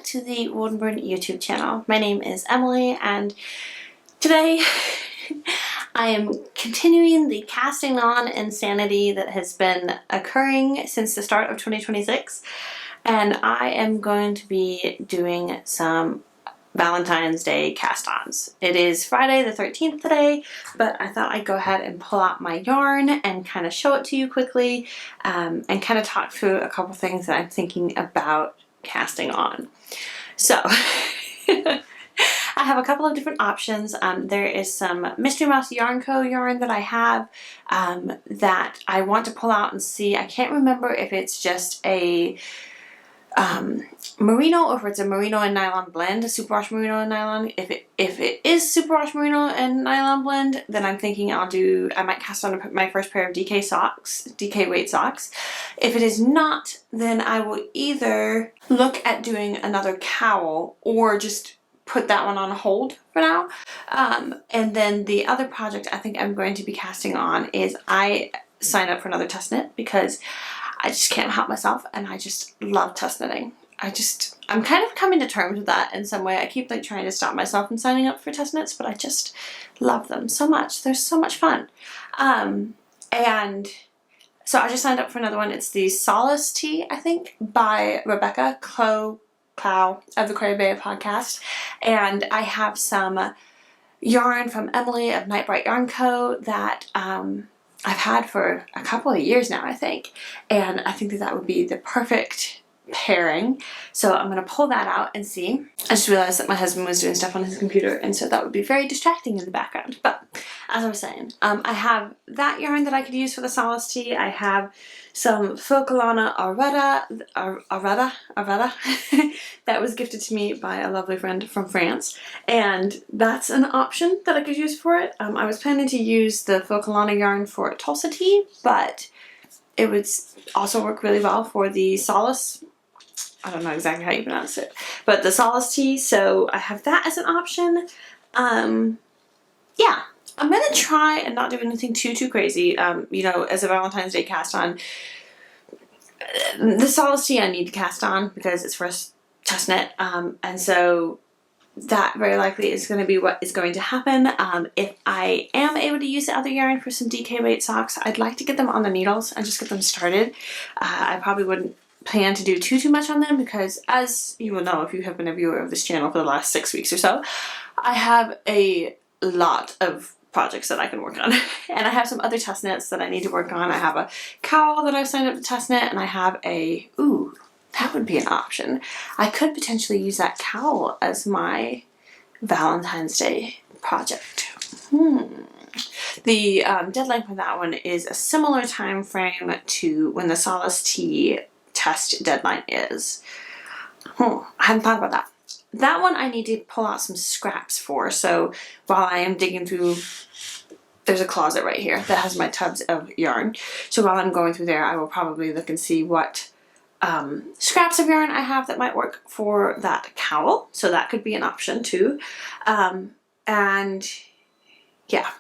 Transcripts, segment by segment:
to the Woodenburn YouTube channel. My name is Emily, and today I am continuing the casting on insanity that has been occurring since the start of 2026, and I am going to be doing some Valentine's Day cast-ons. It is Friday the 13th today, but I thought I'd go ahead and pull out my yarn and kind of show it to you quickly, and kind of talk through a couple things that I'm thinking about casting on. So I have a couple of different options. There is some Mystery Mouse Yarn Co. yarn that I have that I want to pull out and see. I can't remember if it's just a merino or if it's a merino and nylon blend, a superwash merino and nylon. If it is superwash merino and nylon blend, then I'm thinking I might cast on my first pair of DK weight socks. If it is not, then I will either look at doing another cowl or just put that one on hold for now. And then the other project I think I'm going to be casting on is I signed up for another test knit because I just can't help myself, and I just love test knitting. I'm kind of coming to terms with that in some way. I keep like trying to stop myself from signing up for test knits, but I just love them so much. They're so much fun. And so I just signed up for another one. It's the Solace Tee, I think, by Rebecca Clow of the Cray podcast. And I have some yarn from Emily of Night Bright Yarn Co. that I've had for a couple of years now, I think, and I think that would be the perfect pairing. So I'm going to pull that out and see. I just realized that my husband was doing stuff on his computer, and so that would be very distracting in the background. But as I was saying, I have that yarn that I could use for the Solace Tee. I have some Focalana Arreda that was gifted to me by a lovely friend from France, and that's an option that I could use for it. I was planning to use the Focalana yarn for Tulsa Tee, but it would also work really well for the Solace. I don't know exactly how you pronounce it, but the Solace Tee, so I have that as an option. Yeah. I'm going to try and not do anything too crazy. You know, as a Valentine's Day cast on, the Solace Tee I need to cast on because it's for a test knit, and so that very likely is going to be what is going to happen. If I am able to use the other yarn for some DK weight socks, I'd like to get them on the needles and just get them started. I probably wouldn't plan to do too much on them because, as you will know if you have been a viewer of this channel for the last 6 weeks or so, I have a lot of projects that I can work on. And I have some other test knits that I need to work on. I have a cowl that I've signed up to test knit, and I have a, ooh, that would be an option. I could potentially use that cowl as my Valentine's Day project. The deadline for that one is a similar time frame to when the Solace Tee test deadline is. I hadn't thought about that. That one I need to pull out some scraps for, so while I am digging through, there's a closet right here that has my tubs of yarn, so while I'm going through there I will probably look and see what scraps of yarn I have that might work for that cowl, so that could be an option too. And yeah,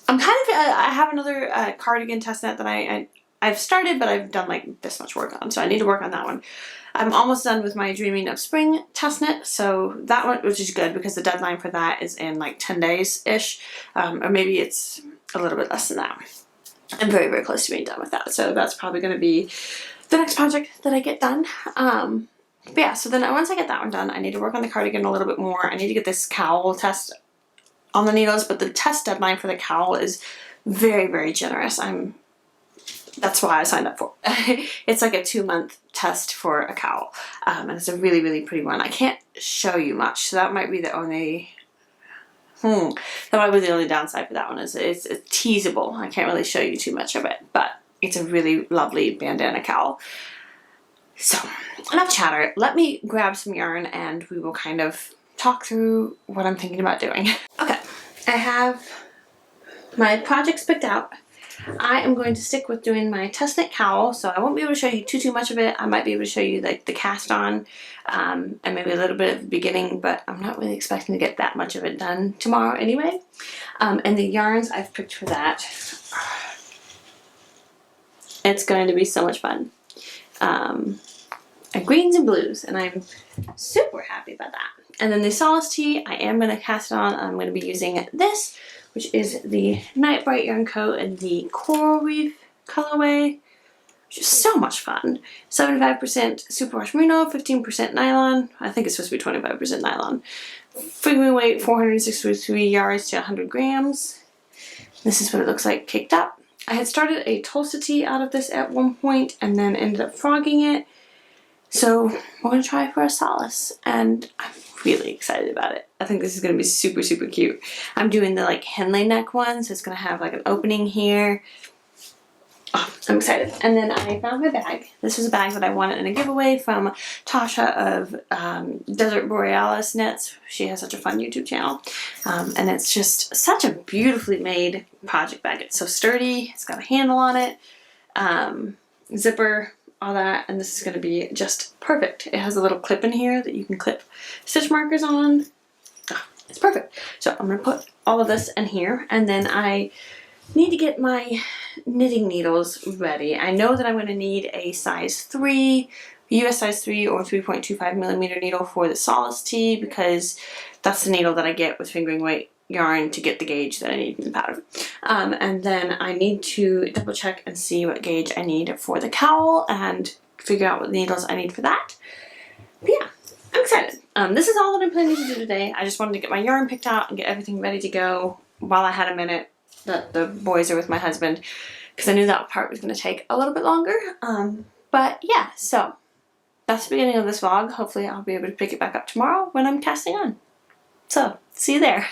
I'm kind of, I have another cardigan test net that I've started, but I've done like this much work on, so I need to work on that one. I'm almost done with my Dreaming of Spring test knit, so that one, which is good because the deadline for that is in like 10 days-ish, or maybe it's a little bit less than that. I'm very close to being done with that, so that's probably going to be the next project that I get done. But yeah, so then once I get that one done, I need to work on the cardigan a little bit more. I need to get this cowl test on the needles, but the test deadline for the cowl is very generous. That's why I signed up for it. It's like a 2-month test for a cowl, and it's a really pretty one. I can't show you much, so that might be the only that might be the only downside for that one, is it's teasable. I can't really show you too much of it, but it's a really lovely bandana cowl. So enough chatter, let me grab some yarn and we will kind of talk through what I'm thinking about doing. Okay, I have my projects picked out. I am going to stick with doing my test knit cowl, so I won't be able to show you too much of it. I might be able to show you like the cast on, and maybe a little bit at the beginning, but I'm not really expecting to get that much of it done tomorrow anyway. And the yarns I've picked for that, it's going to be so much fun. and greens and blues, and I'm super happy about that. And then the Solace Tee, I am going to cast it on. I'm going to be using this, which is the Night Bright yarn coat in the Coral Reef colorway, which is so much fun. 75% superwash merino, 15% nylon. I think it's supposed to be 25% nylon. Fingering weight 463 yards to 100 grams. This is what it looks like caked up. I had started a Tulsa tee out of this at one point and then ended up frogging it. So we're going to try for a Solace, and I'm really excited about it. I think this is going to be super, super cute. I'm doing the like Henley neck one, so it's going to have like an opening here. Oh, I'm excited. And then I found my bag. This was a bag that I wanted in a giveaway from Tasha of Desert Borealis Knits. She has such a fun YouTube channel. And it's just such a beautifully made project bag. It's so sturdy. It's got a handle on it. Zipper, all that. And this is going to be just perfect. It has a little clip in here that you can clip stitch markers on. Oh, it's perfect. So I'm going to put all of this in here. And then I need to get my knitting needles ready. I know that I'm going to need a size 3, US size 3 or 3.25 millimeter needle for the Solace Tee, because that's the needle that I get with fingering weight yarn to get the gauge that I need in the pattern. And then I need to double check and see what gauge I need for the cowl and figure out what needles I need for that. But yeah, I'm excited. This is all that I'm planning to do today. I just wanted to get my yarn picked out and get everything ready to go while I had a minute that the boys are with my husband, because I knew that part was going to take a little bit longer. But yeah, so that's the beginning of this vlog. Hopefully I'll be able to pick it back up tomorrow when I'm casting on. So, see you there.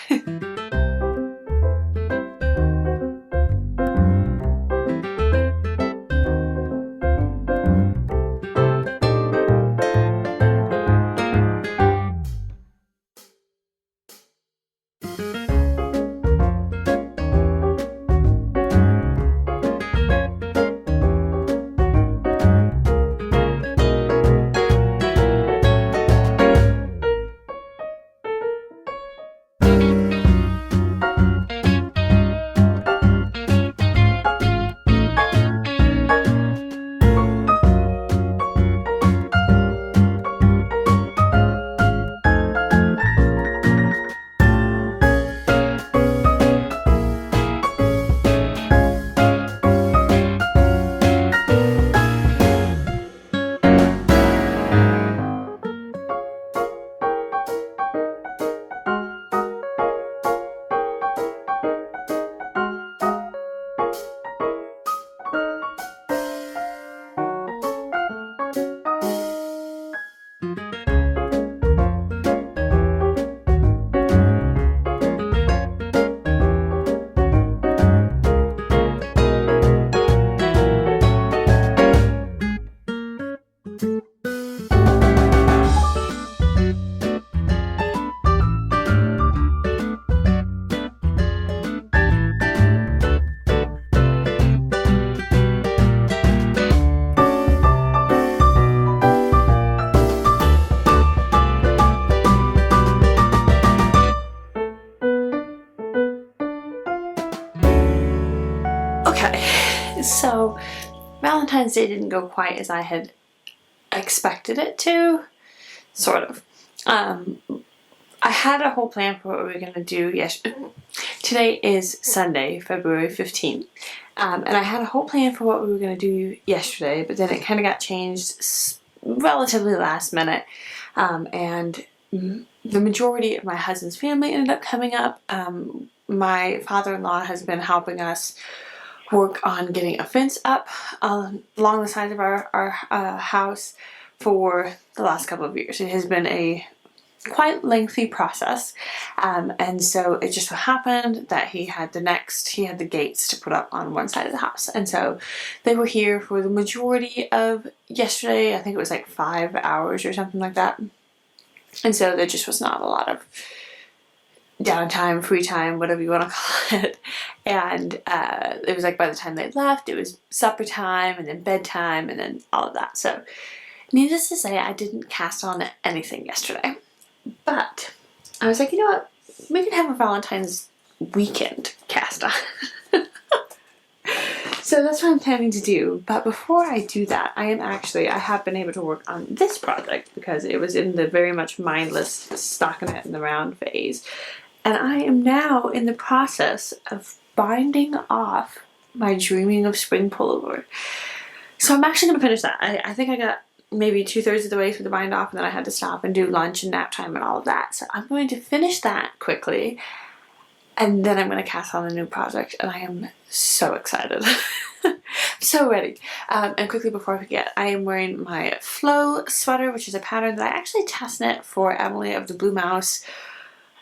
So Valentine's Day didn't go quite as I had expected it to, sort of. I had a whole plan for what we were going to do yesterday. Today is Sunday, February 15th. And I had a whole plan for what we were going to do yesterday, but then it kind of got changed relatively last minute. And the majority of my husband's family ended up coming up. My father-in-law has been helping us work on getting a fence up along the side of our house for the last couple of years. It has been a quite lengthy process, and so it just so happened that he had the gates to put up on one side of the house, and so they were here for the majority of yesterday. I think it was like 5 hours or something like that, and so there just was not a lot of downtime, free time, whatever you want to call it. And it was like by the time they left, it was supper time and then bedtime and then all of that. So needless to say, I didn't cast on anything yesterday. But I was like, you know what? We can have a Valentine's weekend cast on. So that's what I'm planning to do. But before I do that, I have been able to work on this project because it was in the very much mindless stockinette in the round phase. And I am now in the process of binding off my Dreaming of Spring pullover. So I'm actually going to finish that. I think I got maybe 2/3 of the way through the bind off, and then I had to stop and do lunch and nap time and all of that. So I'm going to finish that quickly, and then I'm going to cast on a new project, and I am so excited. I'm so ready. And quickly before I forget, I am wearing my Flow sweater, which is a pattern that I actually test knit for Emily of the Blue Mouse.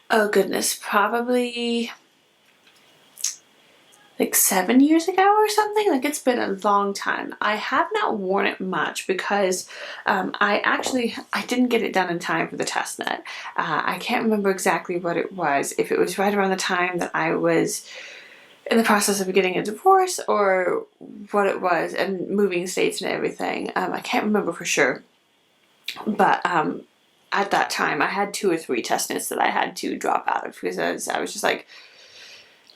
Oh goodness, probably like 7 years ago or something. Like, it's been a long time. I have not worn it much because I didn't get it done in time for the test knit. I can't remember exactly what it was, if it was right around the time that I was in the process of getting a divorce or what it was, and moving states and everything. I can't remember for sure, but at that time I had 2 or 3 test knits that I had to drop out of because I was just like,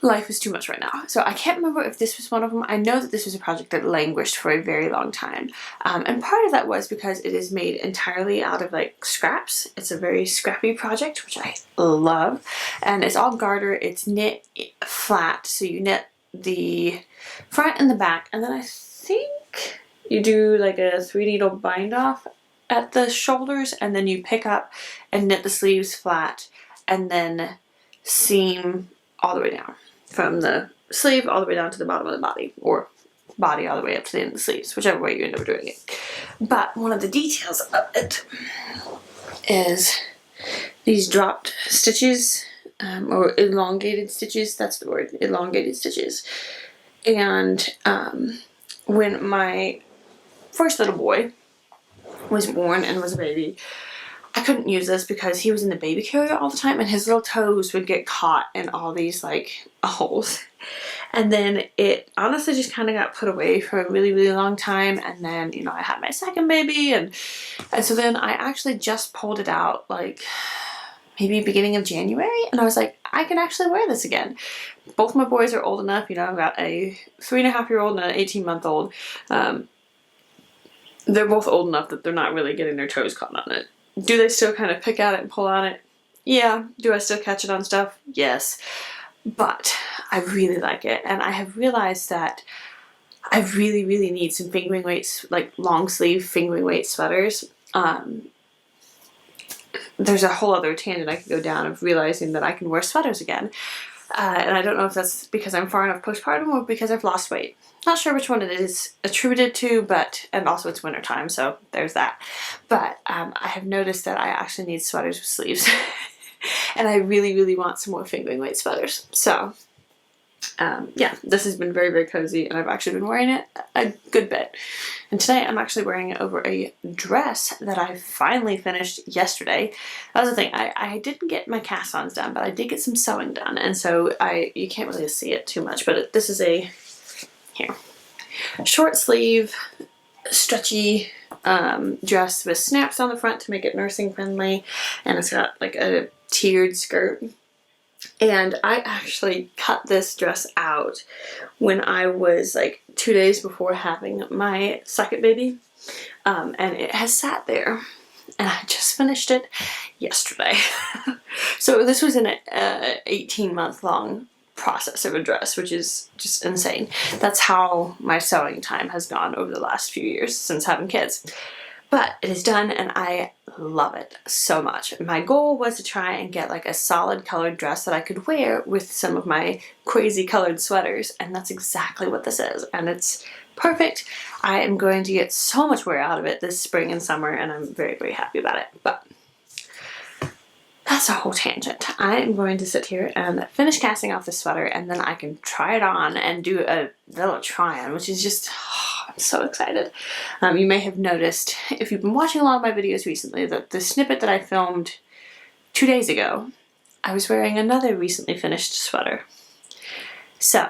life is too much right now. So I can't remember if this was one of them. I know that this was a project that languished for a very long time. And part of that was because it is made entirely out of like scraps. It's a very scrappy project, which I love. And it's all garter. It's knit flat. So you knit the front and the back. And then I think you do like a 3 needle bind off at the shoulders. And then you pick up and knit the sleeves flat. And then seam all the way down. From the sleeve all the way down to the bottom of the body, or body all the way up to the end of the sleeves, whichever way you end up doing it. But one of the details of it is these dropped stitches, or elongated stitches, that's the word, elongated stitches. And when my first little boy was born and was a baby, I couldn't use this because he was in the baby carrier all the time, and his little toes would get caught in all these like holes. And then it honestly just kind of got put away for a really, really long time. And then, you know, I had my second baby, and so then I actually just pulled it out like maybe beginning of January, and I was like, I can actually wear this again. Both my boys are old enough, you know, I've got a 3.5-year-old and an 18-month-old. They're both old enough that they're not really getting their toes caught on it. Do they still kind of pick at it and pull on it? Yeah. Do I still catch it on stuff? Yes. But I really like it, and I have realized that I really, really need some fingering weights, like long sleeve fingering weight sweaters. There's a whole other tangent I could go down of realizing that I can wear sweaters again. And I don't know if that's because I'm far enough postpartum or because I've lost weight. Not sure which one it is attributed to, and also it's winter time, so there's that. But I have noticed that I actually need sweaters with sleeves. And I really, really want some more fingering weight sweaters. So yeah, this has been very, very cozy, and I've actually been wearing it a good bit. And today I'm actually wearing it over a dress that I finally finished yesterday. That was the thing, I didn't get my cast-ons done, but I did get some sewing done, and so you can't really see it too much, but this is a short sleeve, stretchy dress with snaps on the front to make it nursing friendly, and it's got like a tiered skirt. And I actually cut this dress out when I was like 2 days before having my second baby, and it has sat there, and I just finished it yesterday. So this was an 18-month long process of a dress, which is just insane. That's how my sewing time has gone over the last few years since having kids. But it is done, and I love it so much. My goal was to try and get like a solid colored dress that I could wear with some of my crazy colored sweaters, and that's exactly what this is, and it's perfect. I am going to get so much wear out of it this spring and summer, and I'm very, very happy about it. But that's a whole tangent. I am going to sit here and finish casting off the sweater, and then I can try it on and do a little try-on, which is just, I'm so excited. You may have noticed, if you've been watching a lot of my videos recently, that the snippet that I filmed 2 days ago, I was wearing another recently finished sweater. So,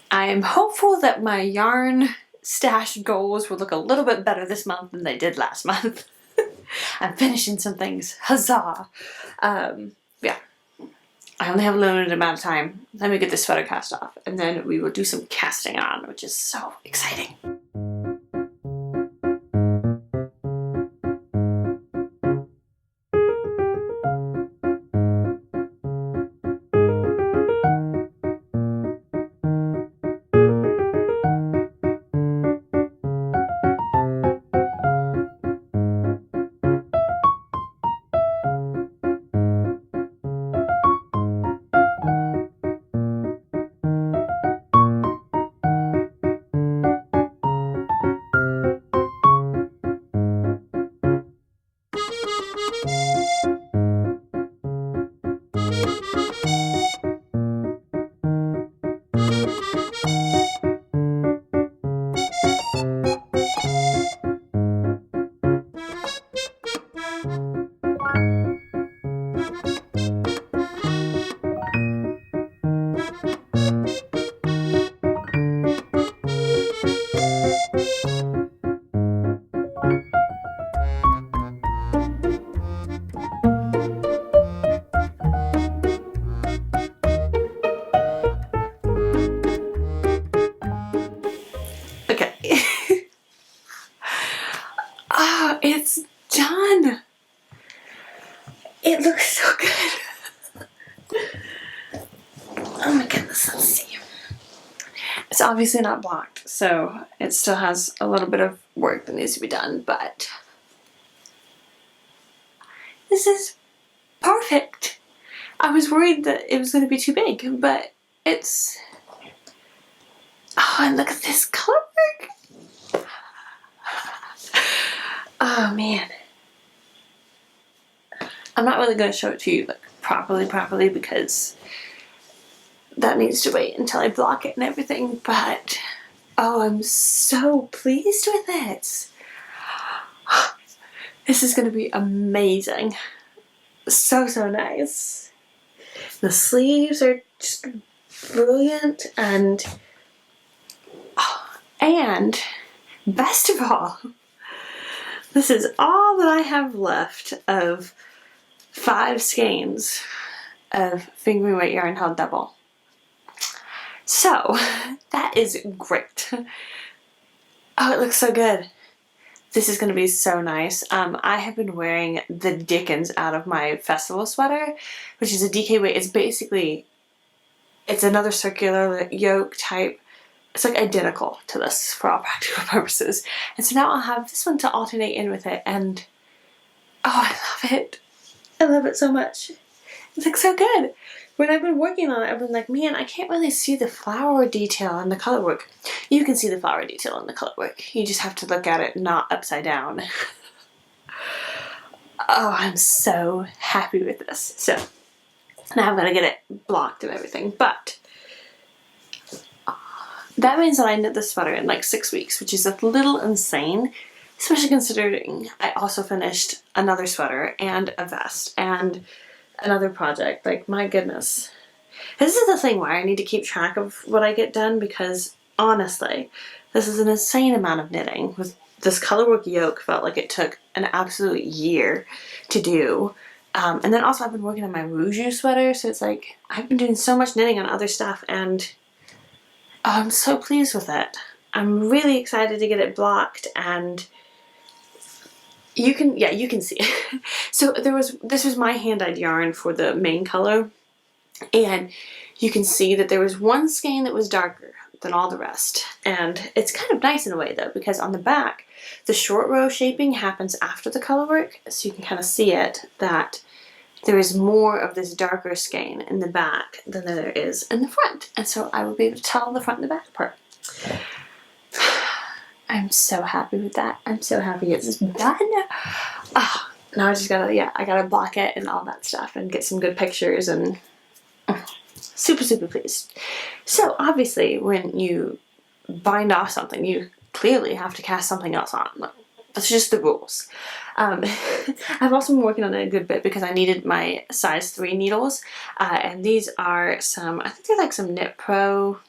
I am hopeful that my yarn stash goals will look a little bit better this month than they did last month. I'm finishing some things. Huzzah! Yeah. I only have a limited amount of time. Let me get this sweater cast off, and then we will do some casting on, which is so exciting. It's done. It looks so good. Oh my goodness, let's see. It's obviously not blocked, so it still has a little bit of work that needs to be done, but this is perfect. I was worried that it was going to be too big, but it's... Oh, and look at this color work. Oh man. I'm not really going to show it to you like properly because that needs to wait until I block it and everything, but oh, I'm so pleased with it. This is going to be amazing. So nice. The sleeves are just brilliant, and best of all, this is all that I have left of 5 skeins of fingering weight yarn held double. So that is great. Oh, it looks so good. This is going to be so nice. I have been wearing the dickens out of my festival sweater, which is a DK weight. It's basically, it's another circular yoke type. It's like identical to this for all practical purposes. And so now I'll have this one to alternate in with it, and oh, I love it. I love it so much. It looks so good. When I've been working on it, I've been like, man, I can't really see the flower detail in the color work. You can see the flower detail in the color work. You just have to look at it not upside down. Oh, I'm so happy with this. So now I'm going to get it blocked and everything, but that means that I knit this sweater in like 6 weeks, which is a little insane, especially considering I also finished another sweater and a vest and another project. Like, my goodness. This is the thing where I need to keep track of what I get done, because honestly, this is an insane amount of knitting. With this colorwork yoke, felt like it took an absolute year to do. And then also I've been working on my Rouge sweater, so it's like I've been doing so much knitting on other stuff, and I'm so pleased with it. I'm really excited to get it blocked, and you can see it. So this was my hand-dyed yarn for the main color, and you can see that there was one skein that was darker than all the rest. And it's kind of nice in a way though, because on the back, the short row shaping happens after the color work, so you can kind of see it, that there is more of this darker skein in the back than there is in the front. And so I will be able to tell the front and the back apart. I'm so happy with that. I'm so happy it's done. Oh, now I just gotta, I gotta block it and all that stuff and get some good pictures, and super pleased. So obviously when you bind off something, you clearly have to cast something else on. That's just the rules. I've also been working on it a good bit because I needed my size 3 needles, and these are some, I think they're like some Knit Pro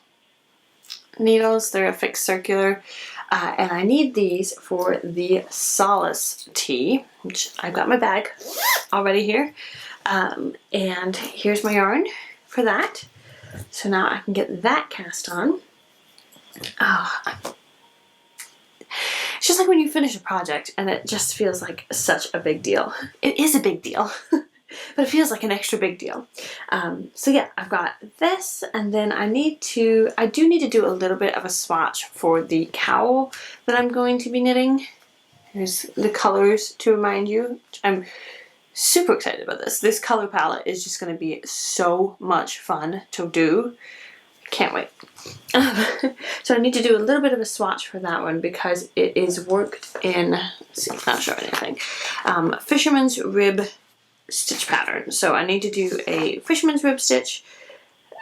needles. They're a fixed circular, and I need these for the Solace tee, which I've got my bag already here. And here's my yarn for that. So now I can get that cast on. Oh, it's just like when you finish a project and it just feels like such a big deal. It is a big deal, but it feels like an extra big deal. So yeah, I've got this, and then I do need to do a little bit of a swatch for the cowl that I'm going to be knitting. Here's the colors to remind you. I'm super excited about this. This color palette is just going to be so much fun to do. Can't wait. So I need to do a little bit of a swatch for that one because it is worked in, let's see, it's not showing anything, fisherman's rib stitch pattern. So I need to do a fisherman's rib stitch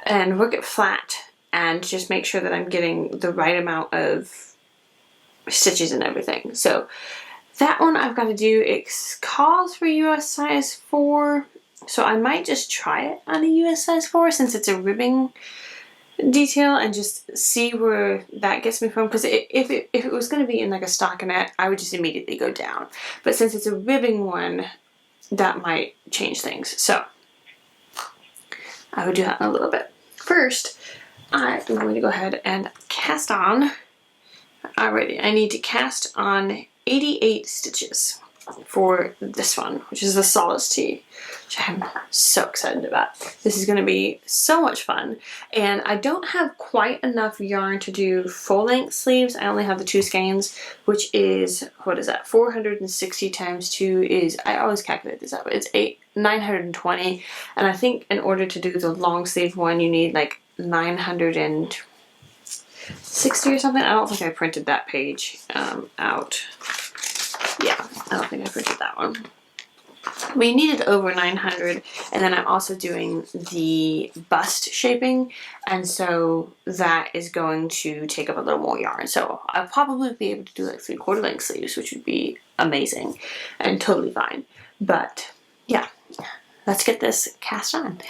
and work it flat and just make sure that I'm getting the right amount of stitches and everything. So that one I've got to do. It calls for US size 4, so I might just try it on a US size 4 since it's a ribbing detail and just see where that gets me from, because if it was going to be in like a stockinette, I would just immediately go down, but since it's a ribbing one, that might change things. So I would do that in a little bit. First, I'm going to go ahead and cast on. Alrighty, I need to cast on 88 stitches for this one, which is the Solace Tee, which I'm so excited about. This is going to be so much fun, and I don't have quite enough yarn to do full-length sleeves. I only have the 2 skeins, which is, what is that, 460 times 2 is, I always calculate this out, it's 920, and I think in order to do the long sleeve one, you need like 960 or something. I don't think I printed that page out. Yeah, I don't think I printed that one. We needed over 900, and then I'm also doing the bust shaping, and so that is going to take up a little more yarn. So I'll probably be able to do like 3/4 length sleeves, which would be amazing and totally fine. But yeah, let's get this cast on.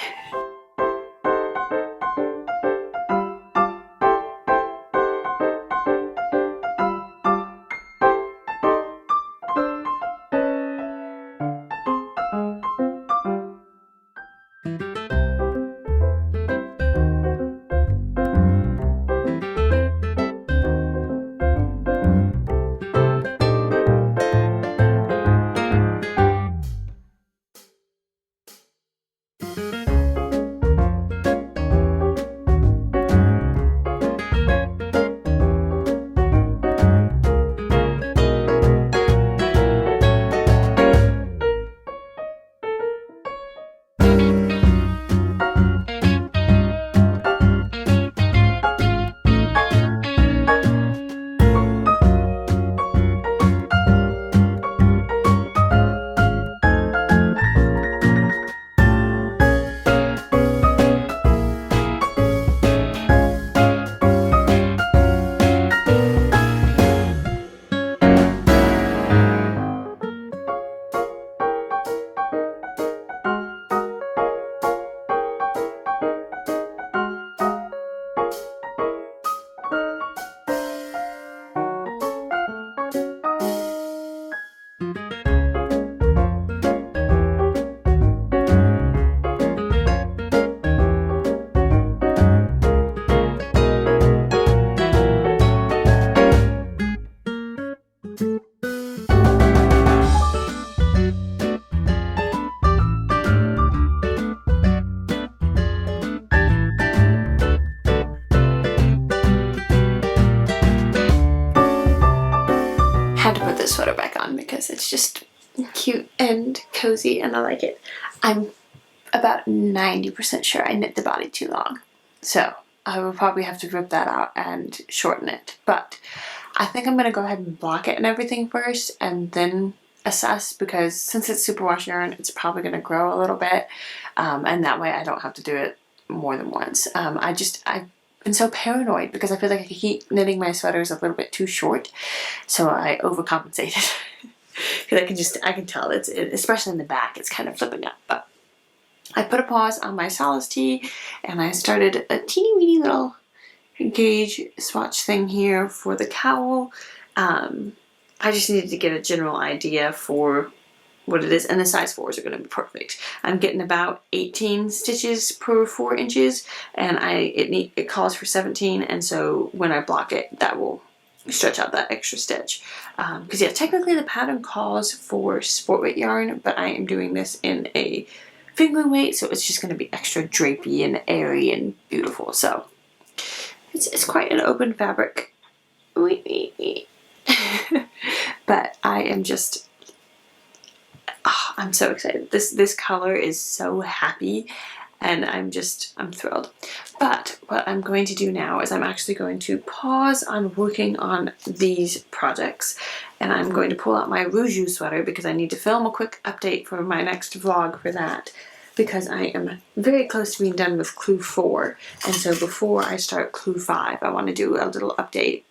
Sweater back on because it's just cute and cozy and I like it. I'm about 90% sure I knit the body too long, so I will probably have to rip that out and shorten it, but I think I'm going to go ahead and block it and everything first and then assess, because since it's superwash yarn, it's probably going to grow a little bit, and that way I don't have to do it more than once. I've been so paranoid because I feel like I keep knitting my sweaters a little bit too short, so I overcompensated because I can tell it's, especially in the back, it's kind of flipping up. But I put a pause on my Solace Tee and I started a teeny weeny little gauge swatch thing here for the cowl. I just needed to get a general idea for what it is, and the size 4s are going to be perfect. I'm getting about 18 stitches per 4 inches, and it calls for 17, and so when I block it, that will stretch out that extra stitch. Because yeah, technically the pattern calls for sport weight yarn, but I am doing this in a fingering weight, so it's just going to be extra drapey and airy and beautiful. So it's quite an open fabric. But I am just, I'm so excited. This color is so happy, and I'm thrilled. But what I'm going to do now is I'm actually going to pause on working on these projects, and I'm going to pull out my Rouge sweater because I need to film a quick update for my next vlog for that, because I am very close to being done with clue 4, and so before I start clue 5 I want to do a little update.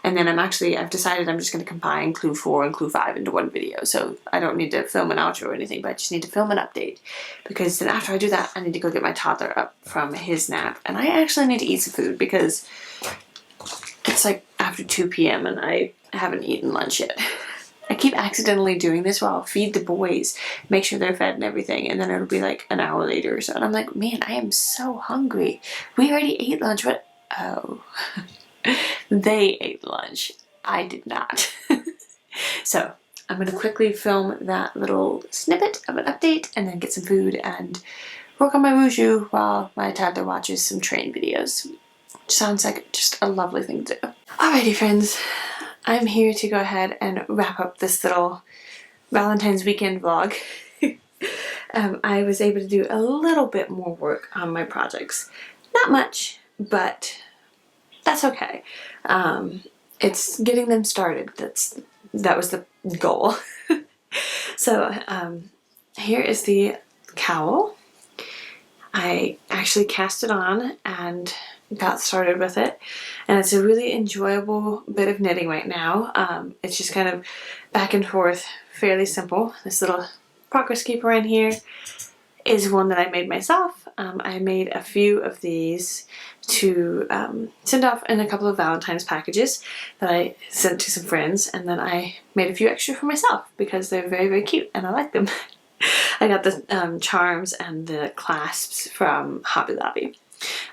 And then I've decided I'm just going to combine clue 4 and clue 5 into one video, so I don't need to film an outro or anything, but I just need to film an update, because then after I do that I need to go get my toddler up from his nap, and I actually need to eat some food because it's like after 2 p.m. and I haven't eaten lunch yet. I keep accidentally doing this while I'll feed the boys, make sure they're fed and everything, and then it'll be like an hour later or so, and I'm like, man, I am so hungry. We already ate lunch, but oh. They ate lunch. I did not. So I'm going to quickly film that little snippet of an update and then get some food and work on my Rouge while my toddler watches some train videos. Which sounds like just a lovely thing to do. Alrighty friends, I'm here to go ahead and wrap up this little Valentine's weekend vlog. I was able to do a little bit more work on my projects. Not much, but that's okay. It's getting them started. That was the goal. So here is the cowl. I actually cast it on and got started with it, and it's a really enjoyable bit of knitting right now. It's just kind of back and forth, fairly simple. This little progress keeper in here is one that I made myself. I made a few of these to send off in a couple of Valentine's packages that I sent to some friends, and then I made a few extra for myself because they're very, very cute and I like them. I got the charms and the clasps from Hobby Lobby.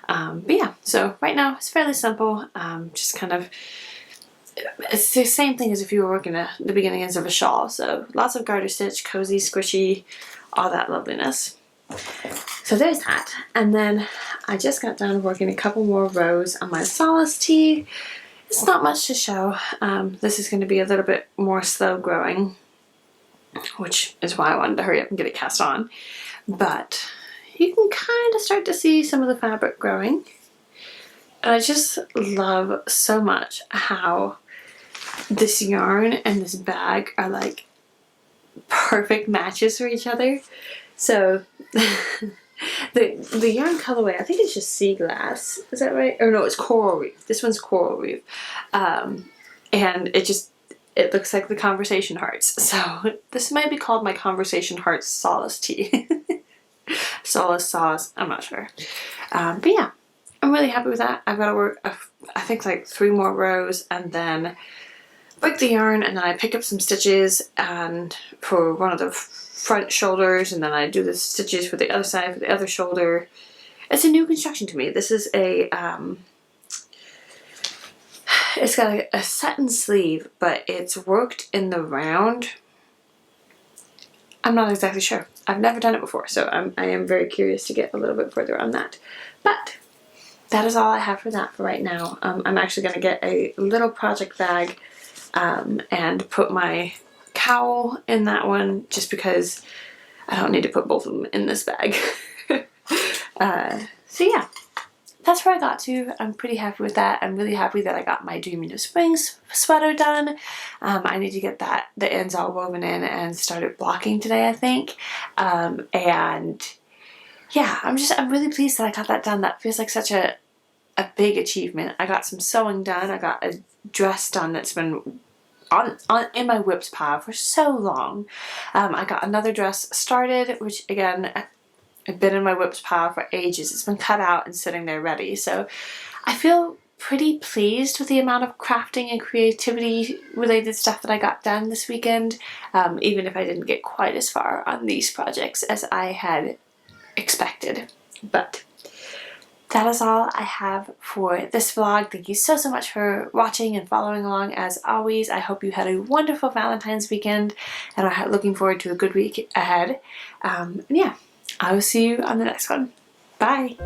But yeah, so right now it's fairly simple. Just kind of, it's the same thing as if you were working at the beginnings of a shawl. So lots of garter stitch, cozy, squishy, all that loveliness. So there's that. And then I just got done working a couple more rows on my Solace tee. It's not much to show. This is going to be a little bit more slow growing, which is why I wanted to hurry up and get it cast on. But you can kind of start to see some of the fabric growing. And I just love so much how this yarn and this bag are like perfect matches for each other. So the yarn colorway, I think it's just sea glass. Is that right? Or no, it's coral reef. This one's coral reef. And it looks like the Conversation Hearts. So this might be called my Conversation Hearts Solace tee. Solace sauce, I'm not sure. But yeah, I'm really happy with that. I've got to work, I think like 3 more rows and then break the yarn, and then I pick up some stitches and for one of the front shoulders, and then I do the stitches for the other side for the other shoulder. It's a new construction to me. This is a it's got a satin sleeve, but it's worked in the round. I'm not exactly sure. I've never done it before, so I am very curious to get a little bit further on that. But that is all I have for that for right now. I'm actually going to get a little project bag and put my cowl in that one, just because I don't need to put both of them in this bag. So yeah, that's where I got to. I'm pretty happy with that. I'm really happy that I got my Dreaming of Spring sweater done. I need to get the ends all woven in and started blocking today, I think. And yeah, I'm really pleased that I got that done. That feels like such a big achievement. I got some sewing done. I got a dress done that's been in my whips pile for so long. I got another dress started, which again, I've been in my whips pile for ages. It's been cut out and sitting there ready. So I feel pretty pleased with the amount of crafting and creativity related stuff that I got done this weekend, even if I didn't get quite as far on these projects as I had expected. But that is all I have for this vlog. Thank you so much for watching and following along as always. I hope you had a wonderful Valentine's weekend and are looking forward to a good week ahead. And yeah, I will see you on the next one. Bye!